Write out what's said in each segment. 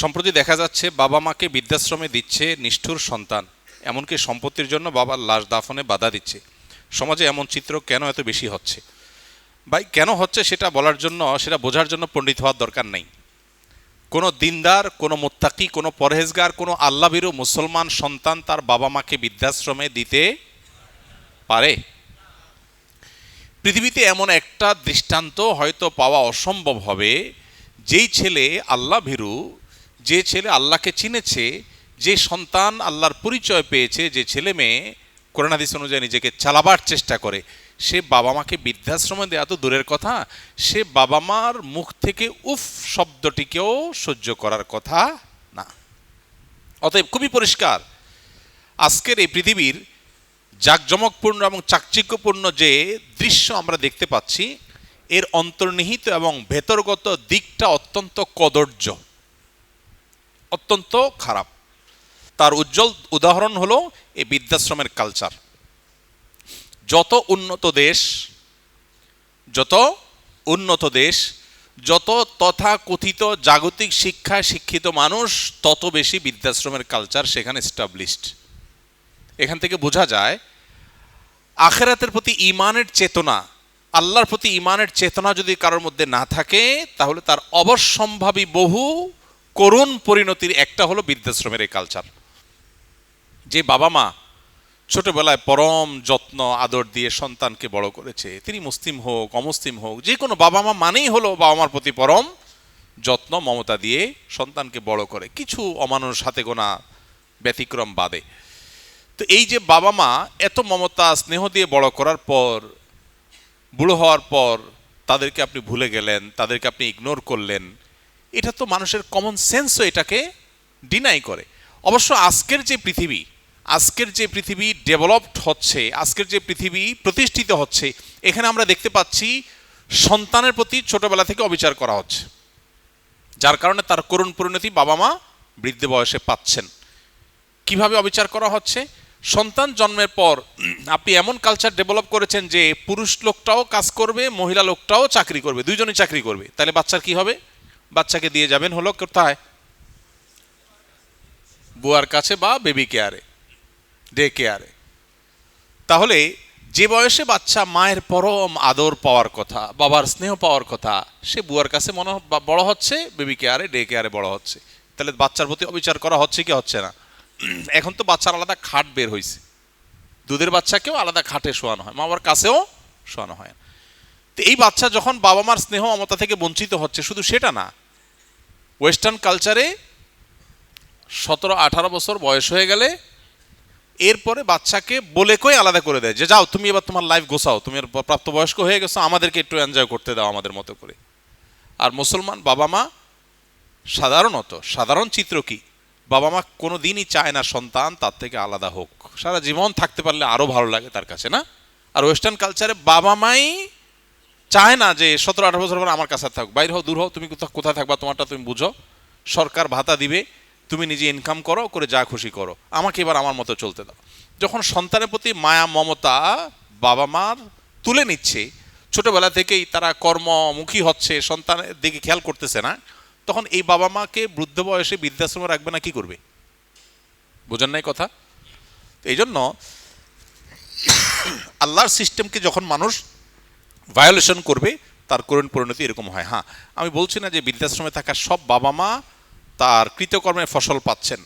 সম্প্রতি দেখা যাচ্ছে বাবা মাকে বৃদ্ধাশ্রমে দিচ্ছে নিষ্ঠুর সন্তান, এমনকি সম্পত্তির জন্য বাবার লাশ দাফনে বাধা দিচ্ছে। সমাজে এমন চিত্র কেন এত বেশি হচ্ছে? ভাই, কেন হচ্ছে সেটা বলার জন্য, সেটা বোঝার জন্য পণ্ডিত হওয়ার দরকার নেই। কোনো দিনদার, কোনো মুত্তাকি, কোনো পরহেজগার, কোনো আল্লাহভীরু মুসলমান সন্তান তার বাবা মাকে বৃদ্ধাশ্রমে দিতে পারে? পৃথিবীতে এমন একটা দৃষ্টান্ত হয়তো পাওয়া অসম্ভব হবে, যেই ছেলে আল্লাহ ভীরু, যে ছেলে আল্লাহকে চিনেছে, যে সন্তান আল্লাহর পরিচয় পেয়েছে, যে ছেলে মেয়ে কোরআন হাদিস অনুযায়ী নিজেকে চালাবার চেষ্টা করে, সে বাবা মাকে বৃদ্ধাশ্রমে দেওয়া তো দূরের কথা, সে বাবা মার মুখ থেকে উফ শব্দটিকেও সহ্য করার কথা না। অতএব খুবই পরিষ্কার, আজকের এই পৃথিবীর জাঁকজমকপূর্ণ এবং চাকচিক্যপূর্ণ যে দৃশ্য আমরা দেখতে পাচ্ছি, এর অন্তর্নিহিত এবং ভেতরগত দিকটা অত্যন্ত কদর্য, অত্যন্ত খারাপ। তার উজ্জ্বল উদাহরণ হলো এই বৃদ্ধাশ্রমের কালচার। যত উন্নত দেশ, যত তথাকথিত জাগতিক শিক্ষায় শিক্ষিত মানুষ, তত বেশি বৃদ্ধাশ্রমের কালচার সেখানে এস্টাবলিশড। এখান থেকে বোঝা যায় আখিরাতের প্রতি ঈমানের চেতনা, আল্লাহর প্রতি ঈমানের চেতনা যদি কারোর মধ্যে না থাকে, তাহলে তার অবশ্যম্ভাবী বহু করুণ পরিণতির একটা হলো বৃদ্ধাশ্রমের এই কালচার। যে বাবা মা ছোটবেলায় পরম যত্ন আদর দিয়ে সন্তানকে বড় করেছে, তিনি মুসলিম হোক অমুসলিম হোক, যে কোনো বাবা মা মানেই হলো বাবা মার প্রতি পরম যত্ন মমতা দিয়ে সন্তানকে বড় করে, কিছু অমানুষ হাতে গোনা ব্যতিক্রম বাদে। তো এই যে বাবা মা এত মমতা স্নেহ দিয়ে বড় করার পর, বুড়ো হওয়ার পর তাদেরকে আপনি ভুলে গেলেন, তাদেরকে আপনি ইগনোর করলেন, এটা তো মানুষের কমন সেন্সও এটাকে ডিনাই করে। অবশ্য আজকের যে পৃথিবী ডেভেলপড হচ্ছে, আজকের যে পৃথিবী প্রতিষ্ঠিত হচ্ছে, এখানে আমরা দেখতে পাচ্ছি সন্তানের প্রতি ছোটবেলা থেকে অবিচার করা হচ্ছে, যার কারণে তার করুণ পরিণতি বাবা মা বৃদ্ধ বয়সে পাচ্ছেন। কিভাবে অবিচার করা হচ্ছে? সন্তান জন্মের পর আপনি এমন কালচার ডেভেলপ করেছেন যে পুরুষ লোকটাও কাজ করবে, মহিলা লোকটাও চাকরি করবে, দুইজনই চাকরি করবে। তাহলে বাচ্চার কি হবে? বাচ্চাকে দিয়ে যাবেন হলো কোথায়? বুয়ার কাছে বা বেবি কেয়ারে, ডে কেয়ারে। তাহলে যে বয়সে বাচ্চা মায়ের পরম আদর পাওয়ার কথা, বাবার স্নেহ পাওয়ার কথা, সে বুয়ার কাছে বড় হচ্ছে, বেবি কেয়ারে, ডে কেয়ারে বড় হচ্ছে। তাহলে বাচ্চার প্রতি অবিচার করা হচ্ছে কি হচ্ছে না? এখন তো বাচ্চার আলাদা খাট বের হয়েছে, দুধের বাচ্চাকেও আলাদা খাটে শোয়ানো হয়, মা বাবার কাছেও শোয়ানো হয়। তো এই বাচ্চা যখন বাবা মার স্নেহ মমতা থেকে বঞ্চিত হচ্ছে, শুধু সেটা না, ওয়েস্টার্ন কালচারে 17-18 বছর বয়স হয়ে গেলে এরপরে বাচ্চাকে বলে কই আলাদা করে দেয় যে যাও তুমি এবার তোমার লাইফ গোছাও, তুমি প্রাপ্তবয়স্ক হয়ে গেছো, আমাদেরকে একটু এনজয় করতে দাও আমাদের মতো করে। আর মুসলমান বাবা মা সাধারণ চিত্র কি? বাবা মা কোনো দিনই চায় না সন্তান তার থেকে আলাদা হোক, সারা জীবন থাকতে পারলে আরো ভালো লাগে তার কাছে, না? আর ওয়েস্টার্ন কালচারে বাবা মাই চায় না যে 17-18 বছর পর আমার কাছে থাক, বাইরে হও, দূর হও, তুমি কোথায় থাকবা তোমারটা তুমি বুঝো, সরকার ভাতা দিবে, তুমি নিজে ইনকাম করে যা খুশি করো, আমাকে এবার আমার মতো চলতে দাও। যখন সন্তানের প্রতি মায়া মমতা বাবা মার তুলে নিচ্ছে, ছোটবেলা থেকেই তারা কর্মমুখী হচ্ছে, সন্তানের দিকে খেয়াল করতেছে না, তখন এই বাবা মাকে বৃদ্ধ বয়সে বৃদ্ধাশ্রমে রাখবে না কি করবে? বোঝেন নাই কথা? এই জন্য আল্লাহর সিস্টেমকে যখন মানুষ ভায়োলেশন করবে, তার করুণ পরিণতি এরকম হয়। হ্যাঁ, আমি বলছি না যে বৃদ্ধাশ্রমে থাকা সব বাবা মা তার কৃতকর্মের ফসল পাচ্ছেন,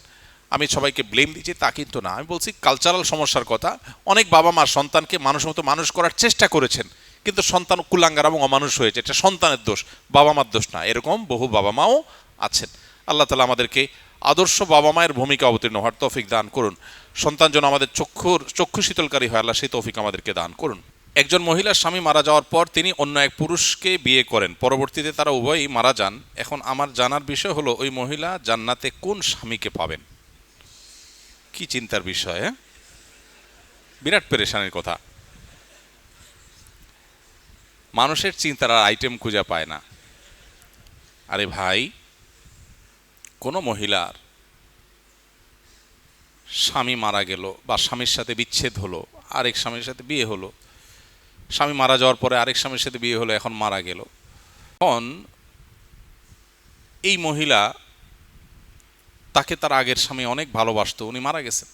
আমি সবাইকে ব্লেম দিচ্ছি তা কিন্তু না। আমি বলছি কালচারাল সমস্যার কথা। অনেক বাবা মা সন্তানকে মানুষ মতো মানুষ করার চেষ্টা করেছেন, কিন্তু সন্তান কুলাঙ্গার এবং অমানুষ হয়েছে, এটা সন্তানের দোষ, বাবা মার দোষ না। এরকম বহু বাবা মাও আছেন। আল্লাহ তাআলা আমাদেরকে আদর্শ বাবা মায়ের ভূমিকা অবতীর্ণ হওয়ার তৌফিক দান করুন। সন্তান যেন আমাদের চক্ষু শীতলকারী হয়, আল্লাহ সেই তৌফিক আমাদেরকে দান করুন। একজন মহিলার স্বামী মারা যাওয়ার পর তিনি অন্য এক পুরুষকে বিয়ে করেন, পরবর্তীতে তারা উভয়ই মারা যান। এখন আমার জানার বিষয় হলো ওই মহিলা জান্নাতে কোন স্বামীকে পাবেন? কি চিন্তার বিষয়! বিরাট পেরেশানির কথা। মানুষের চিন্তার আর আইটেম খুঁজে পায় না। আরে ভাই, কোনো মহিলার স্বামী মারা গেল বা স্বামীর সাথে বিচ্ছেদ হলো, আরেক স্বামীর সাথে বিয়ে হলো, স্বামী মারা যাওয়ার পরে আরেক স্বামীর সাথে বিয়ে হলো, এখন মারা গেল। এখন এই মহিলা তাকে তার আগের স্বামী অনেক ভালোবাসতো, উনি মারা গেছেন,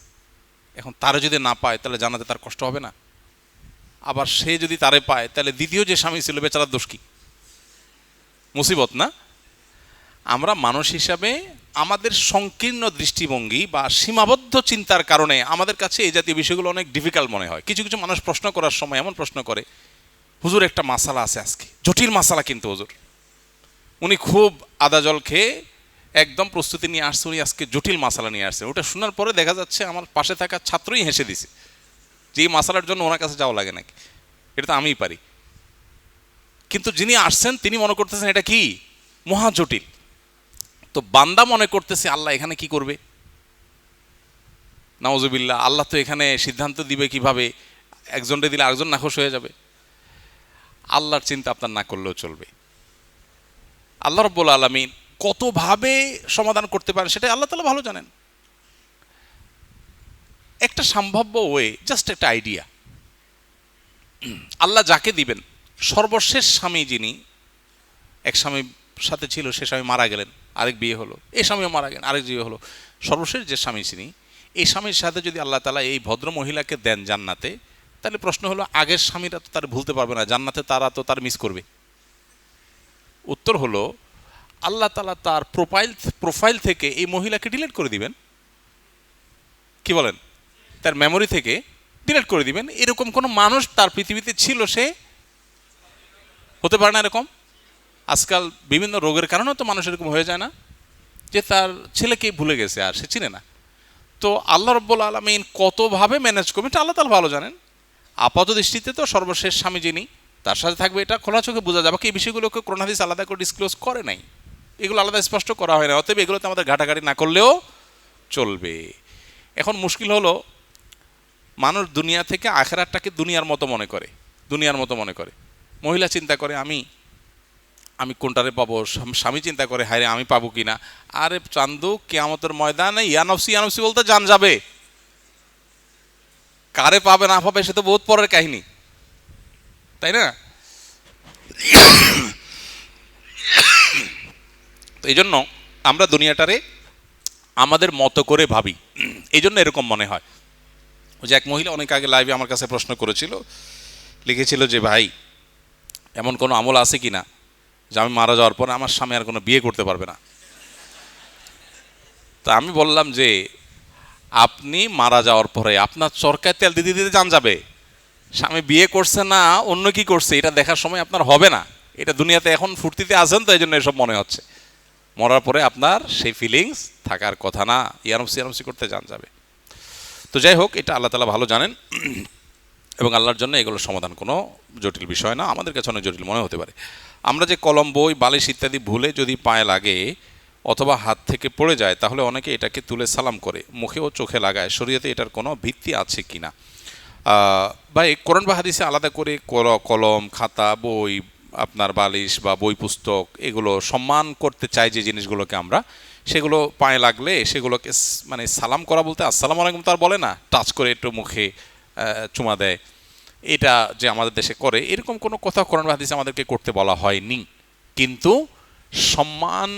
এখন তারে যদি না পায় তাহলে জানাতে তার কষ্ট হবে না? আবার সে যদি তারে পায় তাহলে দ্বিতীয় যে স্বামী ছিল বেচারার দোষ কি? মুসিবত না? আমরা মানুষ হিসাবে আমাদের সংকীর্ণ দৃষ্টিভঙ্গি বা সীমাবদ্ধ চিন্তার কারণে আমাদের কাছে এই জাতীয় বিষয়গুলো অনেক ডিফিকাল্ট মনে হয়। কিছু কিছু মানুষ প্রশ্ন করার সময় এমন প্রশ্ন করে, হুজুর একটা মাসালা আছে আজকে, জটিল মাসালা কিন্তু হুজুর। উনি খুব আদা জল খেয়ে একদম প্রস্তুতি নিয়ে আসছে, উনি আজকে জটিল মাসালা নিয়ে আসছে। ওটা শোনার পরে দেখা যাচ্ছে আমার পাশে থাকা ছাত্রই হেসে দিছে যে এই মাসালার জন্য ওনার কাছে যাওয়া লাগে নাকি, এটা তো আমিই পারি। কিন্তু যিনি আসছেন তিনি মনে করতেছেন এটা কি মহা জটিল। তো বান্দা মনে করতেছে আল্লাহ এখানে কি করবে, নাউজুবিল্লাহ, আল্লাহ তো এখানে সিদ্ধান্ত দিবে কিভাবে, একজনকে দিলে আরেকজন নাখোশ হয়ে যাবে। আল্লাহর চিন্তা আপনার না করলেও চলবে। আল্লাহ রাব্বুল আলামিন কতভাবে সমাধান করতে পারেন সেটা আল্লাহ তাআলা ভালো জানেন। একটা সম্ভাব্য ওয়ে, জাস্ট একটা আইডিয়া, আল্লাহ যাকে দিবেন, সর্বশেষ স্বামী যিনি, এক স্বামীর সাথে ছিল, সে স্বামী মারা গেলেন, আরেক বিয়ে হলো, এই স্বামীও মারা গেলেন, আরেক বিয়ে হলো, সর্বশেষ যে স্বামী যিনি, এই স্বামীর সাথে যদি আল্লাহ তাআলা এই ভদ্র মহিলাকে দেন জান্নাতে, তাহলে প্রশ্ন হলো আগের স্বামীরা তো তার ভুলতে পারবে না, জান্নাতে তারা তো তার মিস করবে। উত্তর হলো আল্লাহ তাআলা তার প্রোফাইল থেকে এই মহিলাকে ডিলিট করে দিবেন। কি বলেন? তার মেমোরি থেকে ডিলিট করে দিবেন। এরকম কোনো মানুষ তার পৃথিবীতে ছিল সে হতে পারে না এরকম? আজকাল বিভিন্ন রোগের কারণেও তো মানুষ এরকম হয়ে যায় না, যে তার ছেলেকেই ভুলে গেছে আর সে চিনে না। তো আল্লাহ রাব্বুল আলামিন কতভাবে ম্যানেজ করবেন এটা আল্লাহ তাআলা ভালো জানেন। আপাত দৃষ্টিতে তো সর্বশেষ স্বামী যিনি তার সাথে থাকবে এটা খোলা চোখে বোঝা যাবে। এই বিষয়গুলোকে কোরআন হাদিস আলাদা করে ডিসক্লোজ করে নাই, এগুলো আলাদা স্পষ্ট করা হয় না, অতএব এগুলোতে আমাদের ঘাটাঘাটি না করলেও চলবে। এখন মুশকিল হলো মানুষ দুনিয়া থেকে আখিরাতটাকে দুনিয়ার মতো মনে করে। মহিলা চিন্তা করে আমি কোনটারে পাবো, স্বামী চিন্তা করে হায় রে আমি পাবো কিনা। আরে চান্দু, কিয়ামতের ময়দানে ইয়ানফসি বলতে জান যাবে, কারে পাবে না পাবে সে তো বহুত পরের কাহিনী, তাই না? তো এই জন্য আমরা দুনিয়াটারে আমাদের মতো করে ভাবি, এই জন্য এরকম মনে হয়। ওই যে এক মহিলা অনেক আগে লাইভে আমার কাছে প্রশ্ন করেছিল, লিখেছিল যে ভাই এমন কোনো আমল আছে কিনা যে আমি মারা যাওয়ার পরে আমার স্বামী আর কোনো বিয়ে করতে পারবে না। তা আমি বললাম যে আপনি মারা যাওয়ার পরে আপনার চরকায় তেল দিতে দিতে জান যাবে, স্বামী বিয়ে করছে না অন্য কি করছে এটা দেখার সময় আপনার হবে না। এটা দুনিয়াতে এখন ফুর্তিতে আছেন তো এই জন্য এসব মনে হচ্ছে, মরার পরে আপনার সেই ফিলিংস থাকার কথা না, ইয়ানফসি করতে জান যাবে। তো যাই হোক, এটা আল্লাহ তাআলা ভালো জানেন এবং আল্লাহর জন্য এগুলোর সমাধান কোনো জটিল বিষয় না, আমাদের কাছে অনেক জটিল মনে হতে পারে। আমরা যে কলম, বই, বালিশ ইত্যাদি ভুলে যদি পায়ে লাগে অথবা হাত থেকে পড়ে যায় তাহলে অনেকে এটাকে তুলে সালাম করে, মুখে ও চোখে লাগায়, শরীয়তে এটার কোনো ভিত্তি আছে কিনা? ভাই কোরআন বা হাদিসে আলাদা করে কলম, খাতা, বই, আপনার বালিশ বা বই পুস্তক এগুলো সম্মান করতে চাই যে জিনিসগুলোকে আমরা, সেগুলো পায়ে লাগলে সেগুলোকে মানে সালাম করা বলতে আসসালামু আলাইকুম তার বলে না, টাচ করে একটু মুখে চুমা দেয়, এটা যে আমাদের দেশে করে এরকম কোনো কথা কোরআন বা হাদিসে আমাদেরকে করতে বলা হয়নি। কিন্তু সম্মান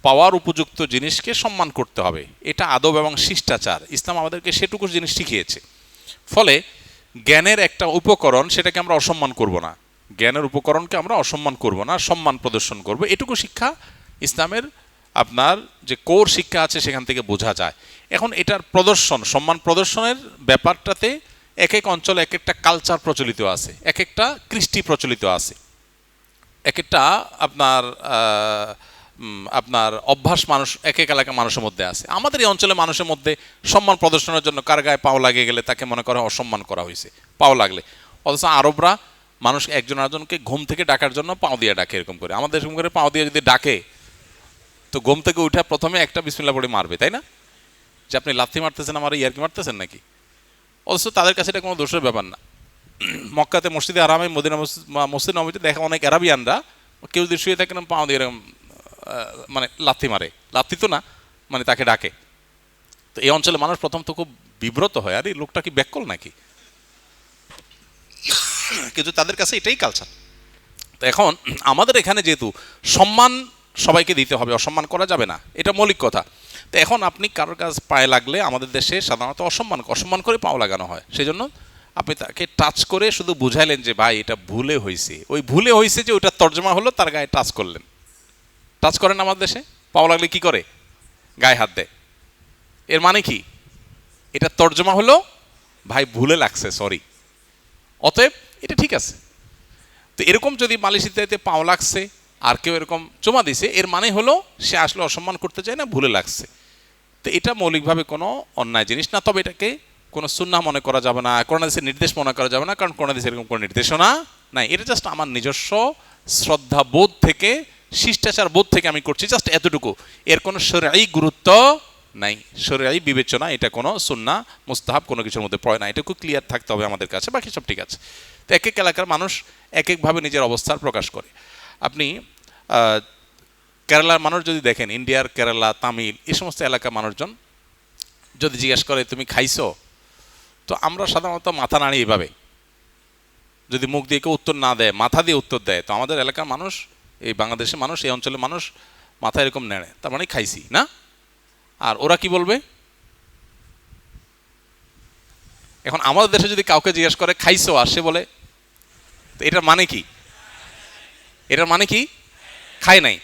পাওয়ার উপযুক্ত জিনিসকে সম্মান করতে হবে, এটা আদব এবং শিষ্টাচার, ইসলাম আমাদেরকে সেটুকু জিনিস শিখিয়েছে। ফলে জ্ঞানের একটা উপকরণ সেটাকে আমরা অসম্মান করব না, জ্ঞানের উপকরণকে আমরা অসম্মান করব না, সম্মান প্রদর্শন করব, এটুকু শিক্ষা ইসলামের আপনার যে কোর শিক্ষা আছে সেখান থেকে বোঝা যায়। এখন এটার প্রদর্শন, সম্মান প্রদর্শনের ব্যাপারটাতে এক এক অঞ্চলে এক একটা কালচার প্রচলিত আছে, এক একটা কৃষ্টি প্রচলিত আছে, এক একটা আপনার অভ্যাস মানুষ এক এক এলাকার মানুষের মধ্যে আছে। আমাদের এই অঞ্চলে মানুষের মধ্যে সম্মান প্রদর্শনের জন্য কার গায়ে পাও লাগে গেলে তাকে মনে করা অসম্মান করা হয়েছে পাও লাগলে, অথচ আরবরা মানুষ একজন আরেকজনকে ঘুম থেকে ডাকার জন্য পাও দিয়ে ডাকে, এরকম করে আমাদের এরকম করে পাও দিয়ে যদি ডাকে তো ঘুম থেকে উঠে প্রথমে একটা বিসমিল্লাহ পড়ে মারবে, তাই না? যে আপনি লাথি মারতেছেন আমার ইয়ার্কি মারতেছেন নাকি? অথচ তাদের কাছে এটা কোনো দোষের ব্যাপার না। মক্কাতে মসজিদে আরামে, মদিনা মসজিদ নববীতে দেখা অনেক আরাবিয়ানরা কেউ যদি শুয়ে থাকেন পাও দিয়ে এরকম মানে লাথি মারে, লাথি তো না মানে তাকে ডাকে। তো এই অঞ্চলে মানুষ প্রথম তো খুব বিব্রত হয়, আরে লোকটা কি ব্যাককল নাকি, কিন্তু তাদের কাছে এটাই কালচার। তো এখন আমাদের এখানে যেহেতু সম্মান সবাইকে দিতে হবে, অসম্মান করা যাবে না, এটা মৌলিক কথা। তো এখন আপনি কারোর কাছে পায়ে লাগলে আমাদের দেশে সাধারণত অসম্মান করে পাও লাগানো হয়, সেই জন্য আপনি তাকে টাচ করে শুধু বুঝাইলেন যে ভাই এটা ভুলে হয়েছে, ওই ভুলে হয়েছে যে ওইটা তর্জমা হলো তার গায়ে টাচ করলেন। টাচ করেন আমাদের দেশে, পাও লাগলে কি করে? গায়ে হাত দেয়। এর মানে কি? এটা তর্জমা হলো ভাই ভুলে লাগছে, সরি, অতএব এটা ঠিক আছে। তো এরকম যদি মালিশ ইত্যাদিতে পাও লাগছে আর কেউ এরকম চুমা দিছে, এর মানে হলো সে আসলে অসম্মান করতে চায় না, ভুলে লাগছে। তো এটা মৌলিকভাবে কোনো অন্যায় জিনিস না, তবে এটাকে কোনো সুন্নাহ মনে করা যাবে না, কোরআন হাদিসের নির্দেশ মনে করা যাবে না, কারণ কোরআন হাদিসে এরকম কোনো নির্দেশনা নাই। এটা জাস্ট আমার নিজস্ব শ্রদ্ধা বোধ থেকে, শিষ্টাচার বোধ থেকে আমি করছি, জাস্ট এতটুকু। এর কোনো শরঈ গুরুত্ব নাই, শরঈ বিবেচনা এটা কোনো সুন্নাহ মুস্তাহাব কোনো কিছুর মধ্যে পড়ে না, এটুকু ক্লিয়ার থাকতে হবে আমাদের কাছে, বাকি সব ঠিক আছে। তো এক এক এলাকার মানুষ এক একভাবে নিজের অবস্থার প্রকাশ করে। আপনি কেরালার মানুষ যদি দেখেন, ইন্ডিয়ার কেরালা, তামিল, এই সমস্ত এলাকার মানুষজন যদি জিজ্ঞেস করে তুমি খাইছো, তো আমরা সাধারণত মাথা নাড়ি এভাবে, যদি মুখ দিয়ে কেউ উত্তর না দেয় মাথা দিয়ে উত্তর দেয়, তো আমাদের এলাকার মানুষ, এই বাংলাদেশের মানুষ, এই অঞ্চলের মানুষ মাথা এরকম নেড়ে, তার মানে খাইছি না। আর ওরা কি বলবে? এখন আমাদের দেশে যদি কাউকে জিজ্ঞেস করে খাইছো, আর সে বলে, তো এটার মানে কি? এটার মানে কি? খায় নাই।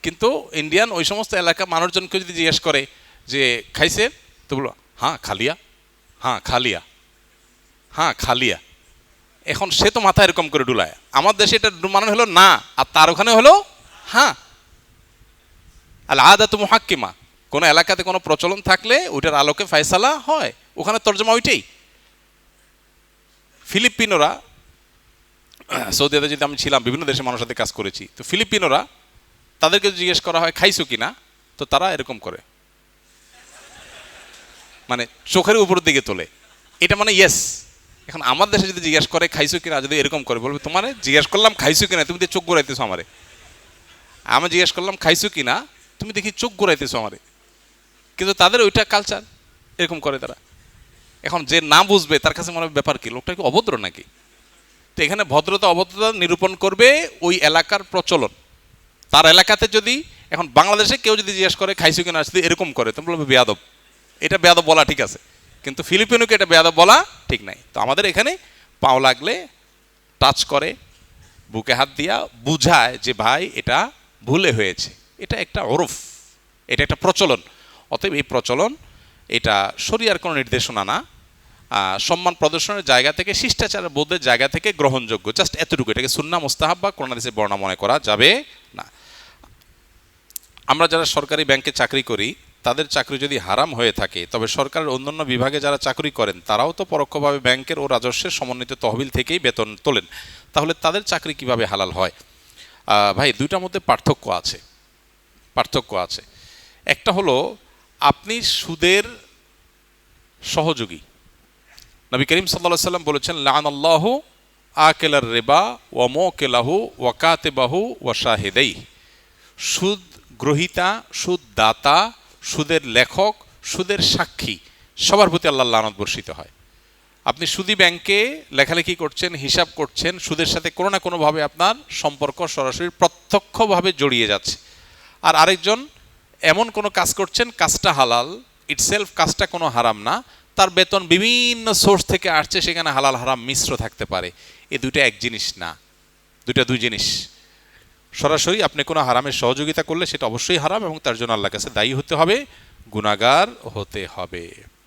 কিন্তু ইন্ডিয়ান ওই সমস্ত এলাকার মানুষজনকে যদি জিজ্ঞেস করে যে খাইছে, তো বলো হ্যাঁ খালিয়া, হ্যাঁ খালিয়া, হ্যাঁ খালিয়া। এখন সে তো মাথা এরকম করে ডুলায়। আমার দেশে এটা মানে হলো না, আর তার ওখানে হলো হ্যাঁ। আল আদাতু মুহাক্কিমা, কোনো এলাকাতে কোনো প্রচলন থাকলে ওইটার আলোকে ফয়সালা হয়, ওখানে তর্জমা ওইটাই। ফিলিপিনোরা, সৌদি আরবে যদি আমি ছিলাম, বিভিন্ন দেশের মানুষের সাথে কাজ করেছি, তো ফিলিপিনোরা তাদেরকে জিজ্ঞেস করা হয় খাইছো কিনা, তো তারা এরকম করে, মানে চোখের উপরের দিকে তোলে, এটা মানে ইয়েস। এখন আমার দেশে যদি জিজ্ঞেস করে খাইছো কিনা, যদি এরকম করে বলবে তোমারে জিজ্ঞেস করলাম খাইছো কিনা, তুমি তো চোখ ঘোরাইতেছো আমারে। আমি জিজ্ঞেস করলাম খাইছো কিনা, তুমি দেখি চোখ ঘোরাইতেছো আমারে। কিন্তু তাদের ওইটা কালচার, এরকম করে তারা। এখন যে না বুঝবে তার কাছে মনে হবে ব্যাপার কি, লোকটা কি অভদ্র নাকি? তো এখানে ভদ্রতা অভদ্রতা নিরূপণ করবে ওই এলাকার প্রচলন। তার এলাকাতে যদি, এখন বাংলাদেশে কেউ যদি জিজ্ঞেস করে খাইছো কিনা, যদি এরকম করে, তুমি বলবে বেয়াদব। এটা বেয়াদব বলা ঠিক আছে, কিন্তু ফিলিপিনোকে এটা বেয়াদব বলা ঠিক নাই। তো আমাদের এখানে পাও লাগলে টাচ করে, বুকে হাত দিয়া বুঝায় যে ভাই এটা ভুলে হয়েছে, এটা একটা ওরফ, এটা একটা প্রচলন। অতএব এই প্রচলন এটা শরিয়ার কোনো নির্দেশনা না, সম্মান প্রদর্শনের জায়গা থেকে, শিষ্টাচার বোধের জায়গা থেকে গ্রহণযোগ্য, জাস্ট এতটুকু। এটাকে সুন্নাহ মুস্তাহাব বা কোরআন হাদিসের বর্ণনা মনে করা যাবে না। আমরা যারা সরকারি ব্যাংকে চাকরি করি, তাদের চাকরি যদি হারাম হয়ে থাকে, তবে সরকারের অন্যান্য বিভাগে যারা চাকরি করেন তারাও তো পরোক্ষভাবে ব্যাংকের ও রাজস্বের সমন্বিত তহবিল থেকেই বেতন তোলেন, তাহলে তাদের চাকরি কিভাবে হালাল হয়? ভাই, দুইটার মধ্যে পার্থক্য আছে। একটা হলো আপনি সুদের সহযোগী। নবী করিম সাল্লাল্লাহু আলাইহি ওয়াসাল্লাম বলেছেন লাআনাল্লাহু আকিলার রিবা ওয়া মুকিলাহু ওয়া কাতিবাহু ওয়া শাহিদাইহি। সুদ গ্রহীতা, সুদ দাতা, সুদের লেখক, সুদের সাক্ষী, সবার প্রতি আল্লাহর লানত বর্ষিত হয়। আপনি সুদী ব্যাংকে লেখালেখি করছেন, হিসাব করছেন, সুদের সাথে কোনো না কোনোভাবে আপনার সম্পর্ক সরাসরি প্রত্যক্ষভাবে জড়িয়ে যাচ্ছে। আর আরেকজন এমন কোনো কাজ করছেন, কাজটা হালাল ইটসেলফ, কাজটা কোনো হারাম না, তার বেতন বিভিন্ন সোর্স থেকে আসছে, সেখানে হালাল হারাম মিশ্র থাকতে পারে। এই দুইটা এক জিনিস না, দুই জিনিস। সরাসরি আপনি কোনো হারামের সহযোগিতা করলে সেটা অবশ্যই হারাম, এবং তার জন্য আল্লাহর কাছে দায়ী হতে হবে, গুনাহগার হতে হবে।